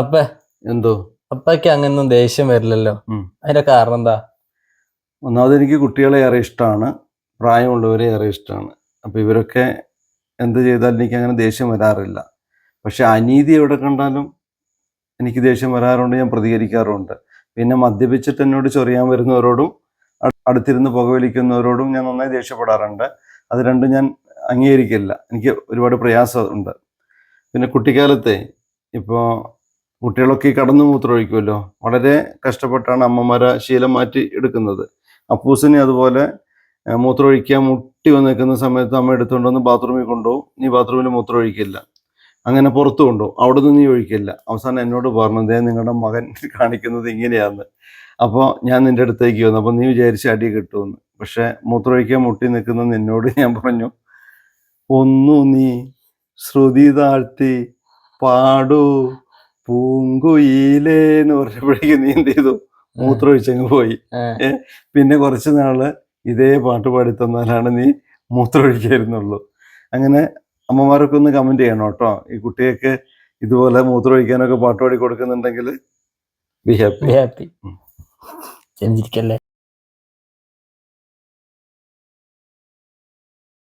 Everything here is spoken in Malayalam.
അപ്പ എന്തോ അപ്പയ്ക്ക് അങ്ങനൊന്നും ദേഷ്യം വരില്ലല്ലോ. അതിന്റെ കാരണം എന്താ? ഒന്നാമത് എനിക്ക് കുട്ടികളെ ഏറെ ഇഷ്ടമാണ്, പ്രായമുള്ളവരെ ഏറെ ഇഷ്ടമാണ്. അപ്പോൾ ഇവരൊക്കെ എന്ത് ചെയ്താലും എനിക്ക് അങ്ങനെ ദേഷ്യം വരാറില്ല. പക്ഷെ അനീതി എവിടെ കണ്ടാലും എനിക്ക് ദേഷ്യം വരാറുണ്ട്, ഞാൻ പ്രതികരിക്കാറുണ്ട്. പിന്നെ മദ്യപിച്ചിട്ട് എന്നോട് ചൊറിയാൻ വരുന്നവരോടും അടുത്തിരുന്ന് പുകവലിക്കുന്നവരോടും ഞാൻ നന്നായി ദേഷ്യപ്പെടാറുണ്ട്. അത് രണ്ടും ഞാൻ അംഗീകരിക്കില്ല. എനിക്ക് ഒരുപാട് പ്രയാസമുണ്ട്. പിന്നെ കുട്ടിക്കാലത്തെ ഇപ്പോൾ കുട്ടികളൊക്കെ കടന്നു മൂത്രമൊഴിക്കുമല്ലോ, വളരെ കഷ്ടപ്പെട്ടാണ് അമ്മമാരെ ശീലം മാറ്റി എടുക്കുന്നത്. അപ്പൂസിനെ അതുപോലെ മൂത്രമൊഴിക്കാൻ മുട്ടി വന്ന് നിൽക്കുന്ന സമയത്ത് അമ്മ എടുത്തുകൊണ്ട് വന്ന് ബാത്റൂമിൽ കൊണ്ടുപോകും. നീ ബാത്റൂമിൽ മൂത്രമൊഴിക്കില്ല, അങ്ങനെ പുറത്തു കൊണ്ടുപോകും, അവിടെ നിന്ന് നീ ഒഴിക്കില്ല. അവസാനം എന്നോട് പറഞ്ഞതേ നിങ്ങളുടെ മകൻ കാണിക്കുന്നത് ഇങ്ങനെയാന്ന്. അപ്പോൾ ഞാൻ നിൻ്റെ അടുത്തേക്ക് വന്നു, അപ്പോൾ നീ വിചാരിച്ച് അടി കിട്ടുമെന്ന്. പക്ഷേ മൂത്രമൊഴിക്കാൻ മുട്ടി നിൽക്കുന്ന നിന്നോട് ഞാൻ പറഞ്ഞു, ഒന്നു നീ ശ്രുതി താഴ്ത്തി പാടൂ പൂങ്കുയിലേ എന്ന് പറഞ്ഞപ്പോഴേക്കും നീ എന്ത് ചെയ്തു, മൂത്രമൊഴിച്ചങ്ങ് പോയി. പിന്നെ കുറച്ച് നാള് ഇതേ പാട്ട് പാടി തന്നാലാണ് നീ മൂത്രമൊഴിക്കായിരുന്നുള്ളൂ. അങ്ങനെ അമ്മമാരൊക്കെ ഒന്ന് കമൻറ്റ് ചെയ്യണം കേട്ടോ. ഈ കുട്ടിയൊക്കെ ഇതുപോലെ മൂത്രമൊഴിക്കാനൊക്കെ പാട്ട് പാടി കൊടുക്കുന്നുണ്ടെങ്കിൽ ബി ഹാപ്പി. ചിന്തിക്കല്ലേ.